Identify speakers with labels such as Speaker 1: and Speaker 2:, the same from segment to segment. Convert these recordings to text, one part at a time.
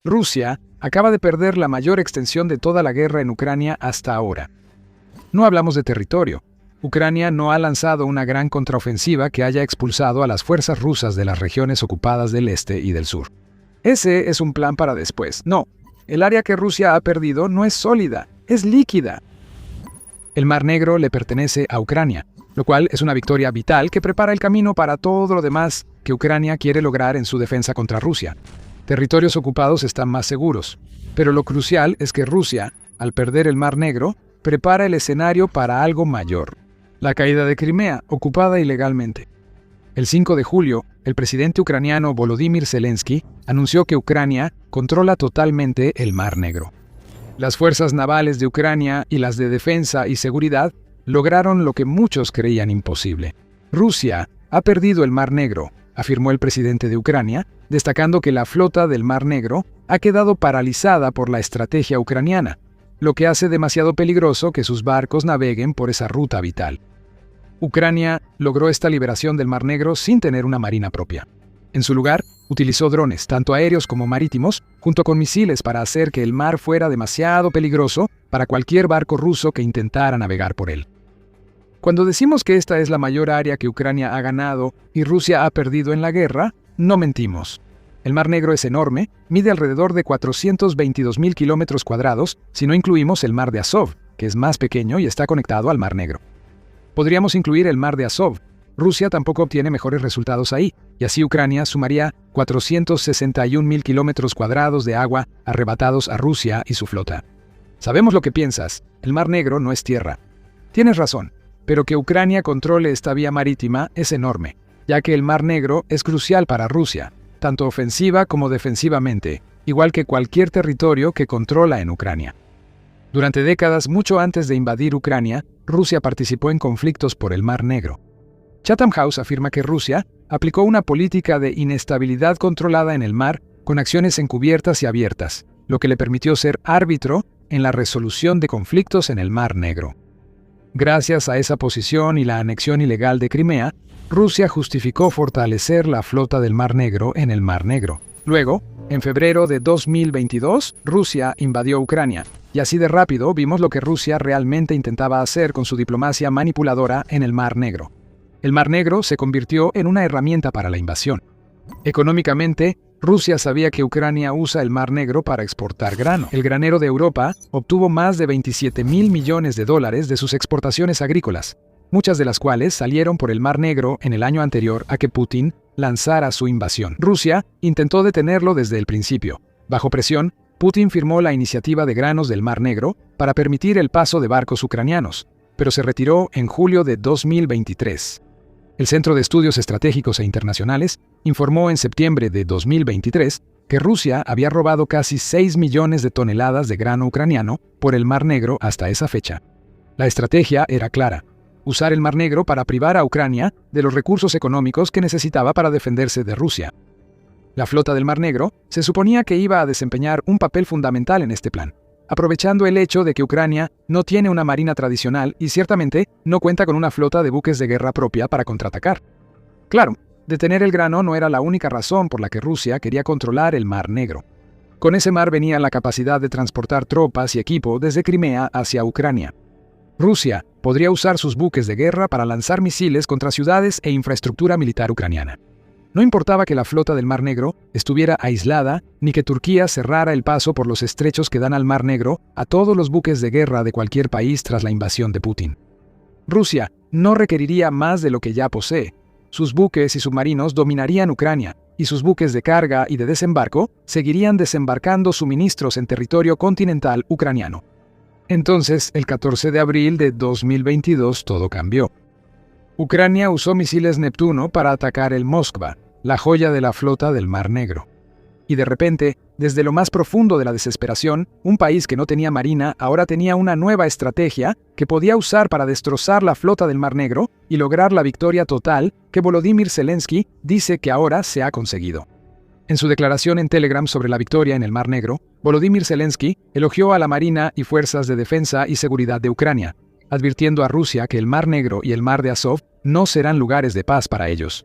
Speaker 1: Rusia acaba de perder la mayor extensión de toda la guerra en Ucrania hasta ahora. No hablamos de territorio. Ucrania no ha lanzado una gran contraofensiva que haya expulsado a las fuerzas rusas de las regiones ocupadas del este y del sur. Ese es un plan para después. No, el área que Rusia ha perdido no es sólida, es líquida. El Mar Negro le pertenece a Ucrania, lo cual es una victoria vital que prepara el camino para todo lo demás que Ucrania quiere lograr en su defensa contra Rusia. Territorios ocupados están más seguros, pero lo crucial es que Rusia, al perder el Mar Negro, prepara el escenario para algo mayor: la caída de Crimea, ocupada ilegalmente. El 5 de julio, el presidente ucraniano Volodymyr Zelensky anunció que Ucrania controla totalmente el Mar Negro. Las fuerzas navales de Ucrania y las de defensa y seguridad lograron lo que muchos creían imposible. Rusia ha perdido el Mar Negro, afirmó el presidente de Ucrania, destacando que la flota del Mar Negro ha quedado paralizada por la estrategia ucraniana, lo que hace demasiado peligroso que sus barcos naveguen por esa ruta vital. Ucrania logró esta liberación del Mar Negro sin tener una marina propia. En su lugar, utilizó drones, tanto aéreos como marítimos, junto con misiles para hacer que el mar fuera demasiado peligroso para cualquier barco ruso que intentara navegar por él. Cuando decimos que esta es la mayor área que Ucrania ha ganado y Rusia ha perdido en la guerra, no mentimos. El Mar Negro es enorme, mide alrededor de 422.000 kilómetros cuadrados, si no incluimos el Mar de Azov, que es más pequeño y está conectado al Mar Negro. Podríamos incluir el Mar de Azov. Rusia tampoco obtiene mejores resultados ahí, y así Ucrania sumaría 461.000 kilómetros cuadrados de agua arrebatados a Rusia y su flota. Sabemos lo que piensas, el Mar Negro no es tierra. Tienes razón, pero que Ucrania controle esta vía marítima es enorme, ya que el Mar Negro es crucial para Rusia, tanto ofensiva como defensivamente, igual que cualquier territorio que controla en Ucrania. Durante décadas, mucho antes de invadir Ucrania, Rusia participó en conflictos por el Mar Negro. Chatham House afirma que Rusia aplicó una política de inestabilidad controlada en el mar con acciones encubiertas y abiertas, lo que le permitió ser árbitro en la resolución de conflictos en el Mar Negro. Gracias a esa posición y la anexión ilegal de Crimea, Rusia justificó fortalecer la flota del Mar Negro en el Mar Negro. Luego, en febrero de 2022, Rusia invadió Ucrania, y así de rápido vimos lo que Rusia realmente intentaba hacer con su diplomacia manipuladora en el Mar Negro. El Mar Negro se convirtió en una herramienta para la invasión. Económicamente, Rusia sabía que Ucrania usa el Mar Negro para exportar grano. El granero de Europa obtuvo más de 27.000 millones de dólares de sus exportaciones agrícolas, muchas de las cuales salieron por el Mar Negro en el año anterior a que Putin lanzara su invasión. Rusia intentó detenerlo desde el principio. Bajo presión, Putin firmó la iniciativa de granos del Mar Negro para permitir el paso de barcos ucranianos, pero se retiró en julio de 2023. El Centro de Estudios Estratégicos e Internacionales informó en septiembre de 2023 que Rusia había robado casi 6 millones de toneladas de grano ucraniano por el Mar Negro hasta esa fecha. La estrategia era clara: usar el Mar Negro para privar a Ucrania de los recursos económicos que necesitaba para defenderse de Rusia. La flota del Mar Negro se suponía que iba a desempeñar un papel fundamental en este plan, aprovechando el hecho de que Ucrania no tiene una marina tradicional y ciertamente no cuenta con una flota de buques de guerra propia para contraatacar. Claro, detener el grano no era la única razón por la que Rusia quería controlar el Mar Negro. Con ese mar venía la capacidad de transportar tropas y equipo desde Crimea hacia Ucrania. Rusia podría usar sus buques de guerra para lanzar misiles contra ciudades e infraestructura militar ucraniana. No importaba que la flota del Mar Negro estuviera aislada, ni que Turquía cerrara el paso por los estrechos que dan al Mar Negro a todos los buques de guerra de cualquier país tras la invasión de Putin. Rusia no requeriría más de lo que ya posee. Sus buques y submarinos dominarían Ucrania, y sus buques de carga y de desembarco seguirían desembarcando suministros en territorio continental ucraniano. Entonces, el 14 de abril de 2022 todo cambió. Ucrania usó misiles Neptuno para atacar el Moskva, la joya de la flota del Mar Negro. Y de repente, desde lo más profundo de la desesperación, un país que no tenía marina ahora tenía una nueva estrategia que podía usar para destrozar la flota del Mar Negro y lograr la victoria total que Volodymyr Zelensky dice que ahora se ha conseguido. En su declaración en Telegram sobre la victoria en el Mar Negro, Volodymyr Zelensky elogió a la Marina y Fuerzas de Defensa y Seguridad de Ucrania, advirtiendo a Rusia que el Mar Negro y el Mar de Azov no serán lugares de paz para ellos.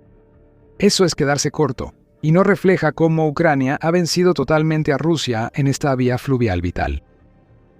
Speaker 1: Eso es quedarse corto, y no refleja cómo Ucrania ha vencido totalmente a Rusia en esta vía fluvial vital.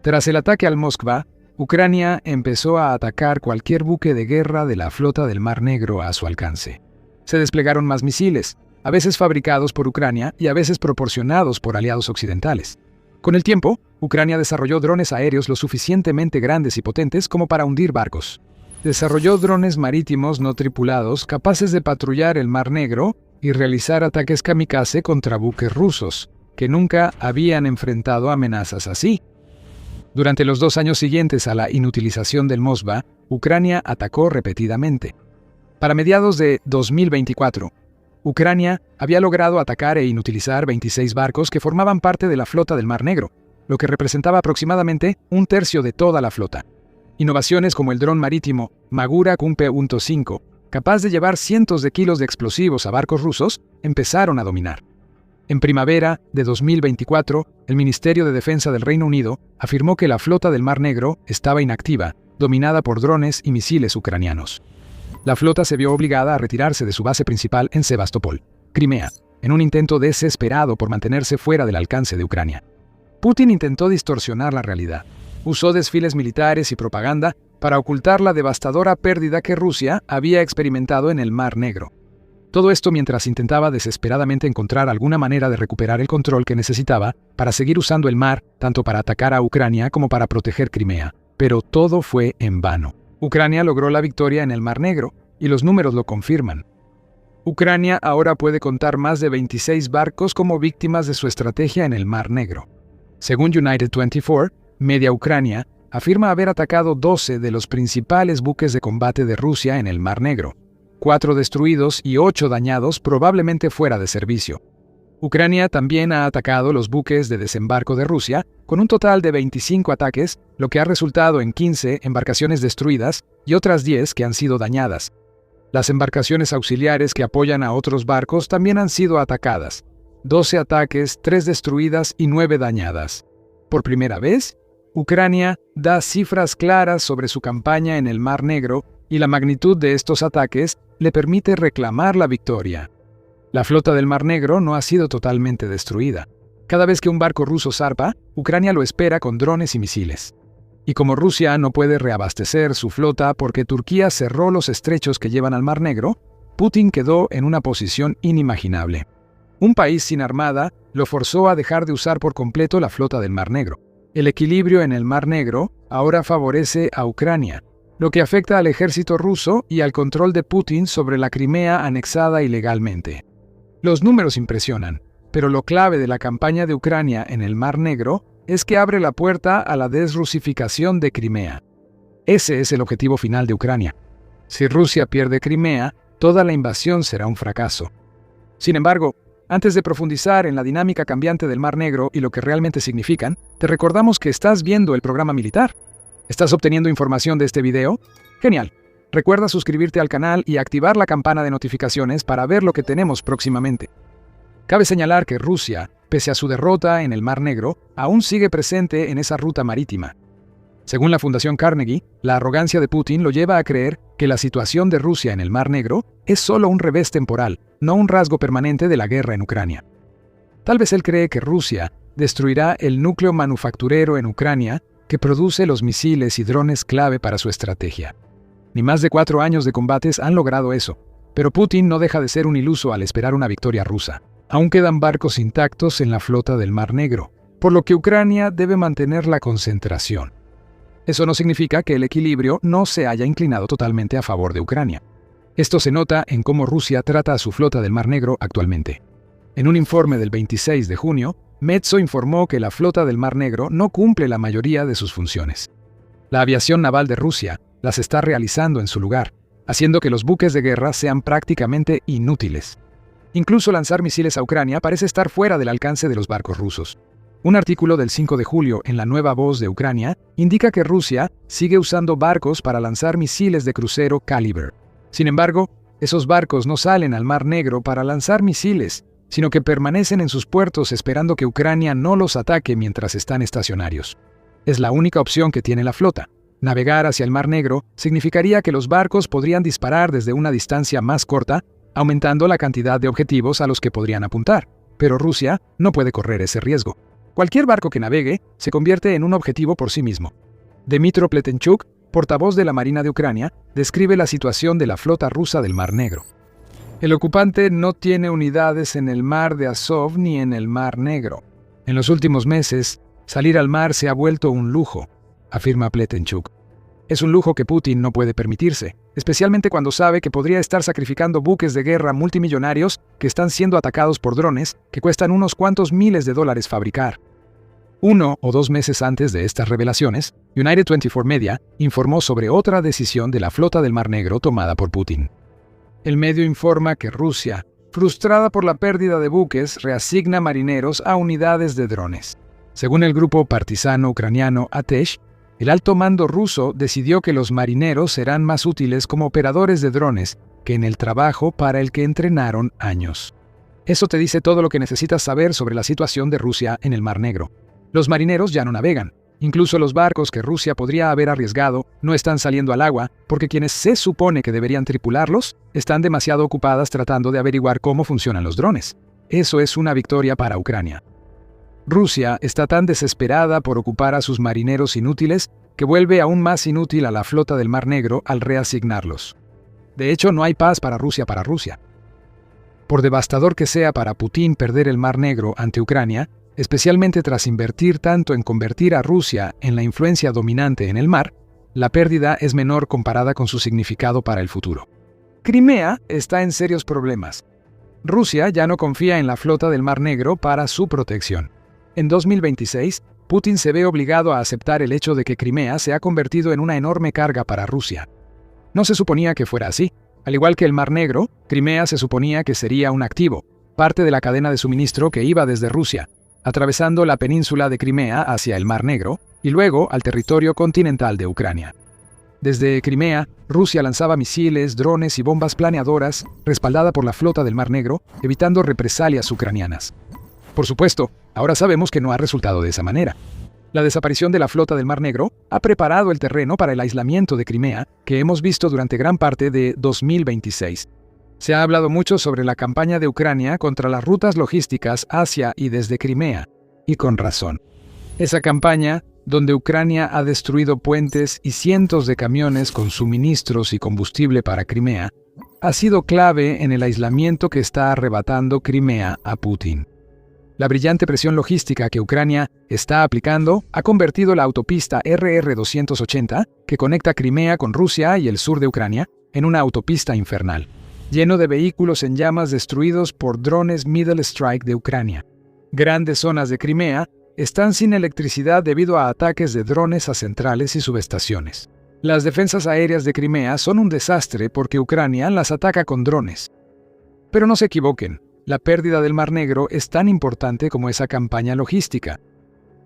Speaker 1: Tras el ataque al Moskva, Ucrania empezó a atacar cualquier buque de guerra de la flota del Mar Negro a su alcance. Se desplegaron más misiles, a veces fabricados por Ucrania y a veces proporcionados por aliados occidentales. Con el tiempo, Ucrania desarrolló drones aéreos lo suficientemente grandes y potentes como para hundir barcos. Desarrolló drones marítimos no tripulados capaces de patrullar el Mar Negro y realizar ataques kamikaze contra buques rusos, que nunca habían enfrentado amenazas así. Durante los 2 años siguientes a la inutilización del Moskva, Ucrania atacó repetidamente. Para mediados de 2024, Ucrania había logrado atacar e inutilizar 26 barcos que formaban parte de la flota del Mar Negro, lo que representaba aproximadamente 1/3 de toda la flota. Innovaciones como el dron marítimo Magura Kumpe-5, capaz de llevar cientos de kilos de explosivos a barcos rusos, empezaron a dominar. En primavera de 2024, el Ministerio de Defensa del Reino Unido afirmó que la flota del Mar Negro estaba inactiva, dominada por drones y misiles ucranianos. La flota se vio obligada a retirarse de su base principal en Sebastopol, Crimea, en un intento desesperado por mantenerse fuera del alcance de Ucrania. Putin intentó distorsionar la realidad. Usó desfiles militares y propaganda para ocultar la devastadora pérdida que Rusia había experimentado en el Mar Negro. Todo esto mientras intentaba desesperadamente encontrar alguna manera de recuperar el control que necesitaba para seguir usando el mar, tanto para atacar a Ucrania como para proteger Crimea. Pero todo fue en vano. Ucrania logró la victoria en el Mar Negro, y los números lo confirman. Ucrania ahora puede contar más de 26 barcos como víctimas de su estrategia en el Mar Negro. Según United 24, Media Ucrania afirma haber atacado 12 de los principales buques de combate de Rusia en el Mar Negro, 4 destruidos y 8 dañados probablemente fuera de servicio. Ucrania también ha atacado los buques de desembarco de Rusia, con un total de 25 ataques, lo que ha resultado en 15 embarcaciones destruidas y otras 10 que han sido dañadas. Las embarcaciones auxiliares que apoyan a otros barcos también han sido atacadas. 12 ataques, 3 destruidas y 9 dañadas. Por primera vez, Ucrania da cifras claras sobre su campaña en el Mar Negro y la magnitud de estos ataques le permite reclamar la victoria. La flota del Mar Negro no ha sido totalmente destruida. Cada vez que un barco ruso zarpa, Ucrania lo espera con drones y misiles. Y como Rusia no puede reabastecer su flota porque Turquía cerró los estrechos que llevan al Mar Negro, Putin quedó en una posición inimaginable. Un país sin armada lo forzó a dejar de usar por completo la flota del Mar Negro. El equilibrio en el Mar Negro ahora favorece a Ucrania, lo que afecta al ejército ruso y al control de Putin sobre la Crimea anexada ilegalmente. Los números impresionan, pero lo clave de la campaña de Ucrania en el Mar Negro es que abre la puerta a la desrusificación de Crimea. Ese es el objetivo final de Ucrania. Si Rusia pierde Crimea, toda la invasión será un fracaso. Sin embargo, antes de profundizar en la dinámica cambiante del Mar Negro y lo que realmente significan, te recordamos que estás viendo el programa militar. ¿Estás obteniendo información de este video? ¡Genial! Recuerda suscribirte al canal y activar la campana de notificaciones para ver lo que tenemos próximamente. Cabe señalar que Rusia, pese a su derrota en el Mar Negro, aún sigue presente en esa ruta marítima. Según la Fundación Carnegie, la arrogancia de Putin lo lleva a creer que la situación de Rusia en el Mar Negro es solo un revés temporal, no un rasgo permanente de la guerra en Ucrania. Tal vez él cree que Rusia destruirá el núcleo manufacturero en Ucrania que produce los misiles y drones clave para su estrategia. Ni más de 4 años de combates han logrado eso, pero Putin no deja de ser un iluso al esperar una victoria rusa. Aún quedan barcos intactos en la flota del Mar Negro, por lo que Ucrania debe mantener la concentración. Eso no significa que el equilibrio no se haya inclinado totalmente a favor de Ucrania. Esto se nota en cómo Rusia trata a su flota del Mar Negro actualmente. En un informe del 26 de junio, Metso informó que la flota del Mar Negro no cumple la mayoría de sus funciones. La aviación naval de Rusia las está realizando en su lugar, haciendo que los buques de guerra sean prácticamente inútiles. Incluso lanzar misiles a Ucrania parece estar fuera del alcance de los barcos rusos. Un artículo del 5 de julio en La Nueva Voz de Ucrania indica que Rusia sigue usando barcos para lanzar misiles de crucero Caliber. Sin embargo, esos barcos no salen al Mar Negro para lanzar misiles, sino que permanecen en sus puertos esperando que Ucrania no los ataque mientras están estacionarios. Es la única opción que tiene la flota. Navegar hacia el Mar Negro significaría que los barcos podrían disparar desde una distancia más corta, aumentando la cantidad de objetivos a los que podrían apuntar. Pero Rusia no puede correr ese riesgo. Cualquier barco que navegue se convierte en un objetivo por sí mismo. Dmytro Pletenchuk, portavoz de la Marina de Ucrania, describe la situación de la flota rusa del Mar Negro. El ocupante no tiene unidades en el Mar de Azov ni en el Mar Negro. En los últimos meses, salir al mar se ha vuelto un lujo, afirma Pletenchuk. Es un lujo que Putin no puede permitirse, especialmente cuando sabe que podría estar sacrificando buques de guerra multimillonarios que están siendo atacados por drones que cuestan unos cuantos miles de dólares fabricar. 1 o 2 meses antes de estas revelaciones, United 24 Media informó sobre otra decisión de la flota del Mar Negro tomada por Putin. El medio informa que Rusia, frustrada por la pérdida de buques, reasigna marineros a unidades de drones. Según el grupo partisano ucraniano Atesh, el alto mando ruso decidió que los marineros serán más útiles como operadores de drones que en el trabajo para el que entrenaron años. Eso te dice todo lo que necesitas saber sobre la situación de Rusia en el Mar Negro. Los marineros ya no navegan. Incluso los barcos que Rusia podría haber arriesgado no están saliendo al agua porque quienes se supone que deberían tripularlos están demasiado ocupadas tratando de averiguar cómo funcionan los drones. Eso es una victoria para Ucrania. Rusia está tan desesperada por ocupar a sus marineros inútiles que vuelve aún más inútil a la flota del Mar Negro al reasignarlos. De hecho, no hay paz para Rusia. Por devastador que sea para Putin perder el Mar Negro ante Ucrania, especialmente tras invertir tanto en convertir a Rusia en la influencia dominante en el mar, la pérdida es menor comparada con su significado para el futuro. Crimea está en serios problemas. Rusia ya no confía en la flota del Mar Negro para su protección. En 2026, Putin se ve obligado a aceptar el hecho de que Crimea se ha convertido en una enorme carga para Rusia. No se suponía que fuera así. Al igual que el Mar Negro, Crimea se suponía que sería un activo, parte de la cadena de suministro que iba desde Rusia, atravesando la península de Crimea hacia el Mar Negro y luego al territorio continental de Ucrania. Desde Crimea, Rusia lanzaba misiles, drones y bombas planeadoras, respaldada por la flota del Mar Negro, evitando represalias ucranianas. Por supuesto, ahora sabemos que no ha resultado de esa manera. La desaparición de la flota del Mar Negro ha preparado el terreno para el aislamiento de Crimea, que hemos visto durante gran parte de 2026. Se ha hablado mucho sobre la campaña de Ucrania contra las rutas logísticas hacia y desde Crimea, y con razón. Esa campaña, donde Ucrania ha destruido puentes y cientos de camiones con suministros y combustible para Crimea, ha sido clave en el aislamiento que está arrebatando Crimea a Putin. La brillante presión logística que Ucrania está aplicando ha convertido la autopista RR-280, que conecta Crimea con Rusia y el sur de Ucrania, en una autopista infernal, lleno de vehículos en llamas destruidos por drones Middle Strike de Ucrania. Grandes zonas de Crimea están sin electricidad debido a ataques de drones a centrales y subestaciones. Las defensas aéreas de Crimea son un desastre porque Ucrania las ataca con drones. Pero no se equivoquen. La pérdida del Mar Negro es tan importante como esa campaña logística.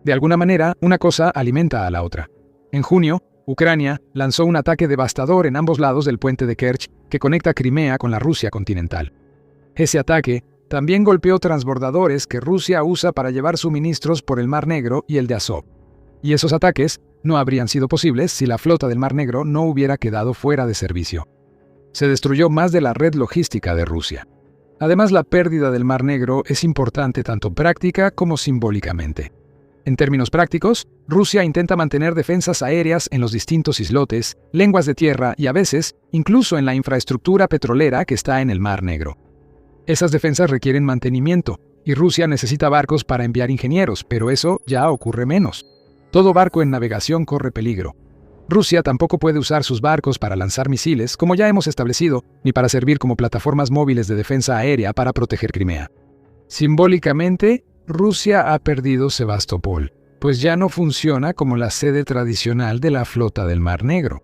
Speaker 1: De alguna manera, una cosa alimenta a la otra. En junio, Ucrania lanzó un ataque devastador en ambos lados del puente de Kerch que conecta Crimea con la Rusia continental. Ese ataque también golpeó transbordadores que Rusia usa para llevar suministros por el Mar Negro y el de Azov. Y esos ataques no habrían sido posibles si la flota del Mar Negro no hubiera quedado fuera de servicio. Se destruyó más de la red logística de Rusia. Además, la pérdida del Mar Negro es importante tanto práctica como simbólicamente. En términos prácticos, Rusia intenta mantener defensas aéreas en los distintos islotes, lenguas de tierra y a veces, incluso en la infraestructura petrolera que está en el Mar Negro. Esas defensas requieren mantenimiento, y Rusia necesita barcos para enviar ingenieros, pero eso ya ocurre menos. Todo barco en navegación corre peligro. Rusia tampoco puede usar sus barcos para lanzar misiles, como ya hemos establecido, ni para servir como plataformas móviles de defensa aérea para proteger Crimea. Simbólicamente, Rusia ha perdido Sebastopol, pues ya no funciona como la sede tradicional de la flota del Mar Negro.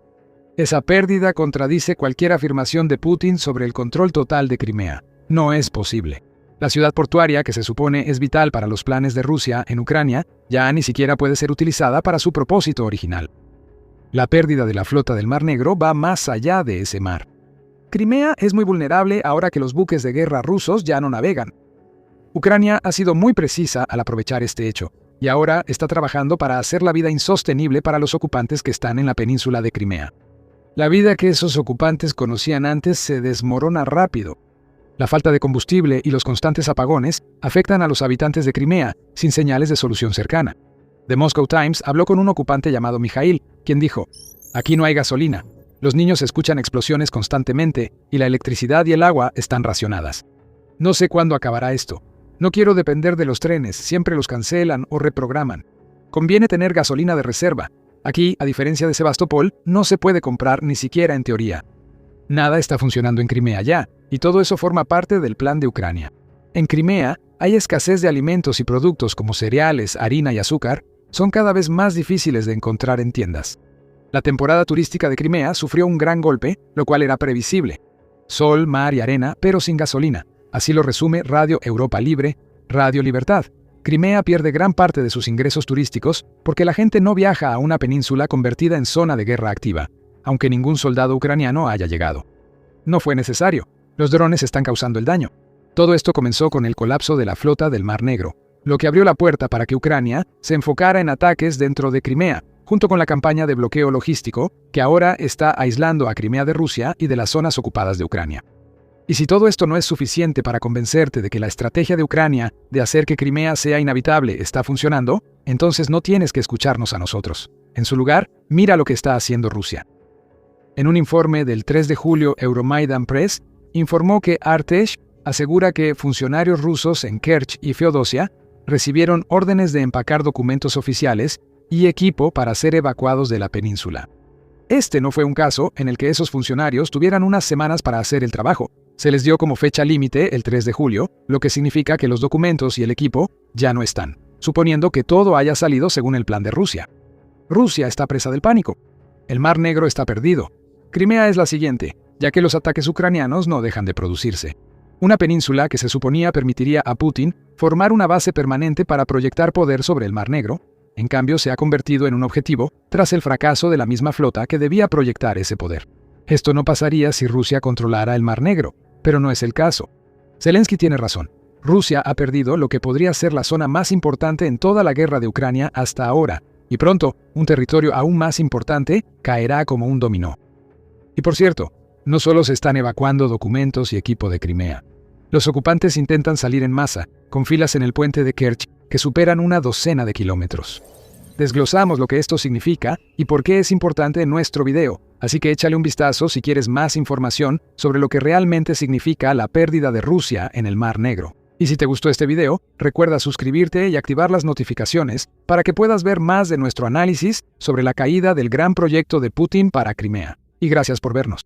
Speaker 1: Esa pérdida contradice cualquier afirmación de Putin sobre el control total de Crimea. No es posible. La ciudad portuaria, que se supone es vital para los planes de Rusia en Ucrania, ya ni siquiera puede ser utilizada para su propósito original. La pérdida de la flota del Mar Negro va más allá de ese mar. Crimea es muy vulnerable ahora que los buques de guerra rusos ya no navegan. Ucrania ha sido muy precisa al aprovechar este hecho, y ahora está trabajando para hacer la vida insostenible para los ocupantes que están en la península de Crimea. La vida que esos ocupantes conocían antes se desmorona rápido. La falta de combustible y los constantes apagones afectan a los habitantes de Crimea, sin señales de solución cercana. The Moscow Times habló con un ocupante llamado Mikhail, quien dijo: «Aquí no hay gasolina. Los niños escuchan explosiones constantemente y la electricidad y el agua están racionadas. No sé cuándo acabará esto. No quiero depender de los trenes, siempre los cancelan o reprograman. Conviene tener gasolina de reserva. Aquí, a diferencia de Sebastopol, no se puede comprar ni siquiera en teoría. Nada está funcionando en Crimea ya, y todo eso forma parte del plan de Ucrania. En Crimea hay escasez de alimentos y productos como cereales, harina y azúcar son cada vez más difíciles de encontrar en tiendas. La temporada turística de Crimea sufrió un gran golpe, lo cual era previsible. Sol, mar y arena, pero sin gasolina. Así lo resume Radio Europa Libre, Radio Libertad. Crimea pierde gran parte de sus ingresos turísticos porque la gente no viaja a una península convertida en zona de guerra activa, aunque ningún soldado ucraniano haya llegado. No fue necesario. Los drones están causando el daño. Todo esto comenzó con el colapso de la flota del Mar Negro, lo que abrió la puerta para que Ucrania se enfocara en ataques dentro de Crimea, junto con la campaña de bloqueo logístico que ahora está aislando a Crimea de Rusia y de las zonas ocupadas de Ucrania. Y si todo esto no es suficiente para convencerte de que la estrategia de Ucrania de hacer que Crimea sea inhabitable está funcionando, entonces no tienes que escucharnos a nosotros. En su lugar, mira lo que está haciendo Rusia. En un informe del 3 de julio, Euromaidan Press informó que Artesh asegura que funcionarios rusos en Kerch y Feodosia recibieron órdenes de empacar documentos oficiales y equipo para ser evacuados de la península. Este no fue un caso en el que esos funcionarios tuvieran unas semanas para hacer el trabajo. Se les dio como fecha límite el 3 de julio, lo que significa que los documentos y el equipo ya no están, suponiendo que todo haya salido según el plan de Rusia. Rusia está presa del pánico. El Mar Negro está perdido. Crimea es la siguiente, ya que los ataques ucranianos no dejan de producirse. Una península que se suponía permitiría a Putin formar una base permanente para proyectar poder sobre el Mar Negro, en cambio se ha convertido en un objetivo tras el fracaso de la misma flota que debía proyectar ese poder. Esto no pasaría si Rusia controlara el Mar Negro, pero no es el caso. Zelensky tiene razón. Rusia ha perdido lo que podría ser la zona más importante en toda la guerra de Ucrania hasta ahora, y pronto, un territorio aún más importante caerá como un dominó. Y por cierto, no solo se están evacuando documentos y equipo de Crimea. Los ocupantes intentan salir en masa, con filas en el puente de Kerch que superan una docena de kilómetros. Desglosamos lo que esto significa y por qué es importante en nuestro video, así que échale un vistazo si quieres más información sobre lo que realmente significa la pérdida de Rusia en el Mar Negro. Y si te gustó este video, recuerda suscribirte y activar las notificaciones para que puedas ver más de nuestro análisis sobre la caída del gran proyecto de Putin para Crimea. Y gracias por vernos.